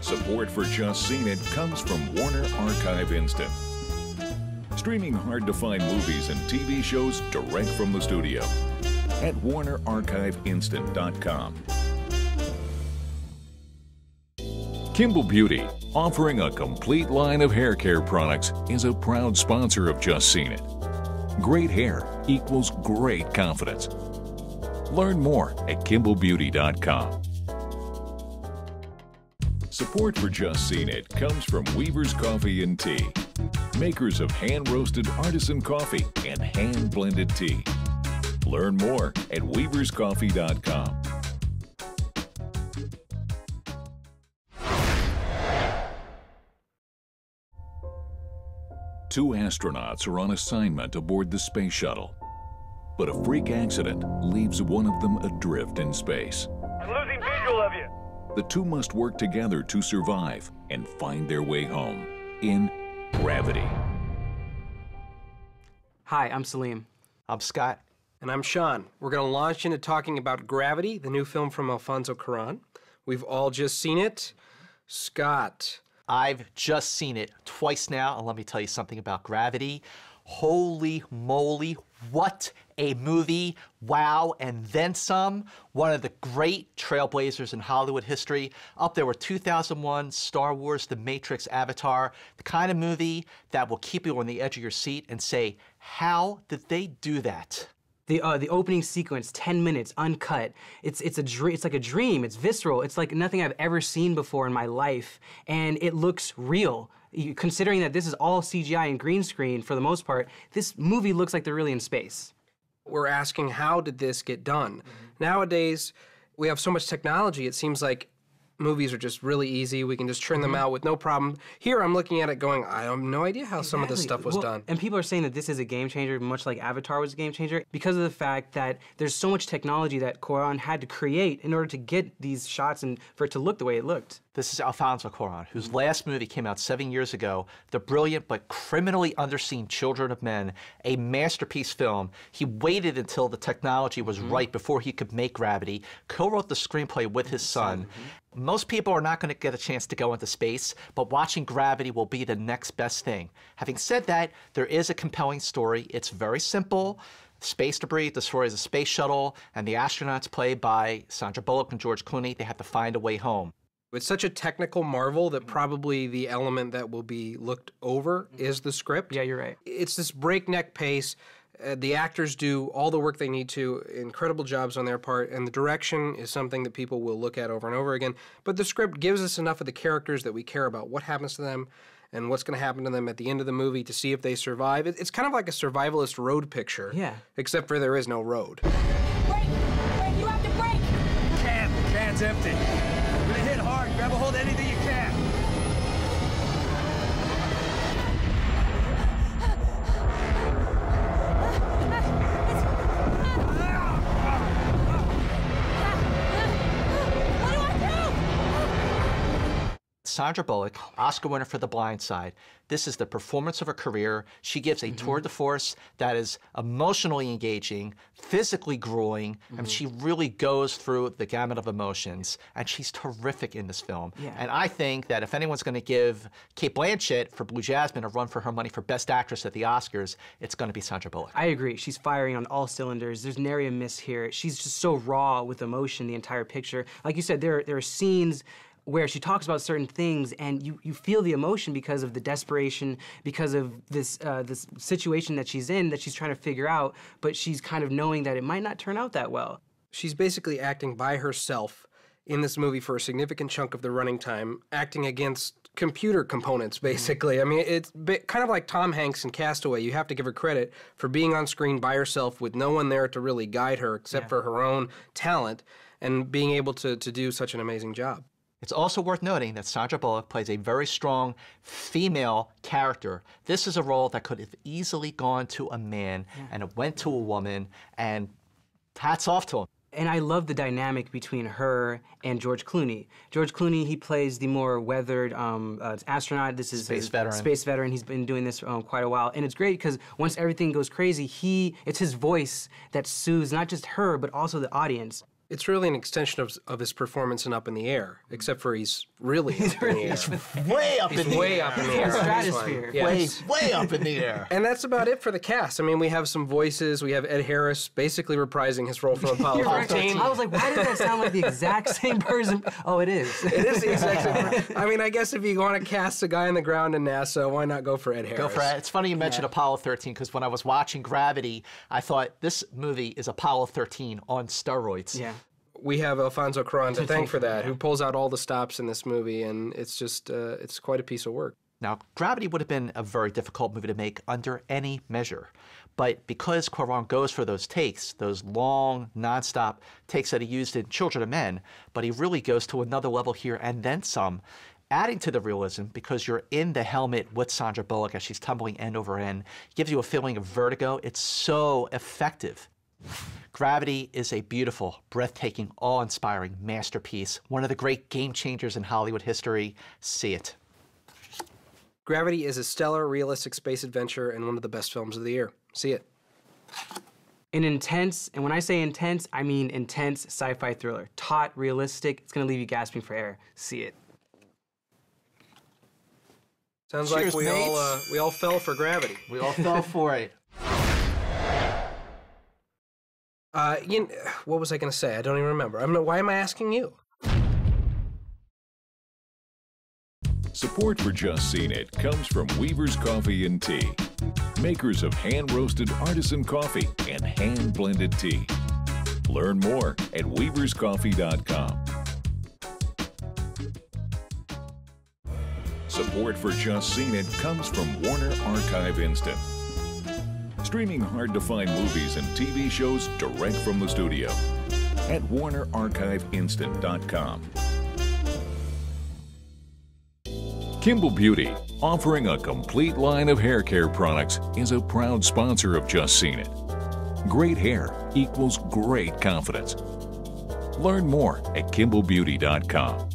Support for Just Seen It comes from Warner Archive Instant. Streaming hard-to-find movies and TV shows direct from the studio at WarnerArchiveInstant.com. Kimball Beauty, offering a complete line of hair care products, is a proud sponsor of Just Seen It. Great hair equals great confidence. Learn more at KimballBeauty.com. Support for Just Seen It comes from Weaver's Coffee and Tea, makers of hand-roasted artisan coffee and hand-blended tea. Learn more at weaverscoffee.com. Two astronauts are on assignment aboard the space shuttle, but a freak accident leaves one of them adrift in space. I'm losing visual of you. The two must work together to survive and find their way home in Gravity. Hi, I'm Salim. I'm Scott. And I'm Sean. We're going to launch into talking about Gravity, the new film from Alfonso Cuaron. We've all just seen it. Scott. I've just seen it twice now, and let me tell you something about Gravity. Holy moly, what a movie. Wow, and then some. One of the great trailblazers in Hollywood history. Up there with 2001, Star Wars, The Matrix, Avatar. The kind of movie that will keep you on the edge of your seat and say, how did they do that? The opening sequence, 10 minutes, uncut. It's like a dream. It's visceral. It's like nothing I've ever seen before in my life, and it looks real. Considering that this is all CGI and green screen for the most part, this movie looks like they're really in space. We're asking, how did this get done? Nowadays, we have so much technology, it seems like movies are just really easy. We can just churn them out with no problem. Here, I'm looking at it going, I have no idea how some of this stuff was done. And people are saying that this is a game changer, much like Avatar was a game changer, because of the fact that there's so much technology that Cuaron had to create in order to get these shots and for it to look the way it looked. This is Alfonso Cuaron, whose last movie came out 7 years ago, the brilliant but criminally underseen Children of Men, a masterpiece film. He waited until the technology was right before he could make Gravity, co-wrote the screenplay with his son. Most people are not going to get a chance to go into space, but watching Gravity will be the next best thing. Having said that, there is a compelling story. It's very simple. Space debris destroys a space shuttle, and the astronauts, played by Sandra Bullock and George Clooney, they have to find a way home. It's such a technical marvel that probably the element that will be looked over is the script. Yeah, you're right. It's this breakneck pace. The actors do all the work they need to, incredible jobs on their part, and the direction is something that people will look at over and over again. But the script gives us enough of the characters that we care about, what happens to them, and what's going to happen to them at the end of the movie to see if they survive. It's kind of like a survivalist road picture. Yeah. Except for there is no road. Brake! Brake! You have to brake! Can's empty. We're gonna hit hard. Grab a hold of anything you can. Sandra Bullock, Oscar winner for The Blind Side. This is the performance of her career. She gives a tour de force that is emotionally engaging, physically grueling, and she really goes through the gamut of emotions, and she's terrific in this film. Yeah. And I think that if anyone's going to give Cate Blanchett for Blue Jasmine a run for her money for Best Actress at the Oscars, it's going to be Sandra Bullock. I agree. She's firing on all cylinders. There's nary a miss here. She's just so raw with emotion, the entire picture. Like you said, there are scenes where she talks about certain things, and you feel the emotion because of the desperation, because of this situation that she's in, that she's trying to figure out, but she's kind of knowing that it might not turn out that well. She's basically acting by herself in this movie for a significant chunk of the running time, acting against computer components, basically. I mean, it's kind of like Tom Hanks in Castaway. You have to give her credit for being on screen by herself with no one there to really guide her except for her own talent, and being able to do such an amazing job. It's also worth noting that Sandra Bullock plays a very strong female character. This is a role that could have easily gone to a man, and it went to a woman, and hats off to him. And I love the dynamic between her and George Clooney. George Clooney, he plays the more weathered astronaut. This is Space veteran. Space veteran. He's been doing this quite a while. And it's great because once everything goes crazy, it's his voice that soothes not just her, but also the audience. It's really an extension of his performance in Up in the Air, except for he's really up in the air. Way up in He's the way air. up in the air. Stratosphere. Yes. Way up in the air. And that's about it for the cast. I mean, we have some voices. We have Ed Harris basically reprising his role from Apollo 13. I was like, why does that sound like the exact same person? Oh, it is. It is the exact same person. I mean, I guess if you want to cast a guy on the ground in NASA, why not go for Ed Harris? Go for it. It's funny you mentioned Apollo 13 because when I was watching Gravity, I thought this movie is Apollo 13 on steroids. Yeah. We have Alfonso Cuaron to thank for that, who pulls out all the stops in this movie, and it's just, it's quite a piece of work. Now, Gravity would have been a very difficult movie to make under any measure. But because Cuaron goes for those takes, those long, nonstop takes that he used in Children of Men, but he really goes to another level here and then some, adding to the realism because you're in the helmet with Sandra Bullock as she's tumbling end over end, gives you a feeling of vertigo. It's so effective. Gravity is a beautiful, breathtaking, awe-inspiring masterpiece, one of the great game changers in Hollywood history. See it. Gravity is a stellar, realistic space adventure and one of the best films of the year. See it. An intense, and when I say intense, I mean intense sci-fi thriller. Taut, realistic, it's gonna leave you gasping for air. See it. Sounds Cheers, like we all fell for Gravity. We all fell for it. What was I going to say? I don't even remember. Why am I asking you? Support for Just Seen It comes from Weaver's Coffee and Tea, makers of hand-roasted artisan coffee and hand-blended tea. Learn more at weaverscoffee.com. Support for Just Seen It comes from Warner Archive Instant, streaming hard-to-find movies and TV shows direct from the studio at warnerarchiveinstant.com. Kimball Beauty, offering a complete line of hair care products, is a proud sponsor of Just Seen It. Great hair equals great confidence. Learn more at kimbalbeauty.com.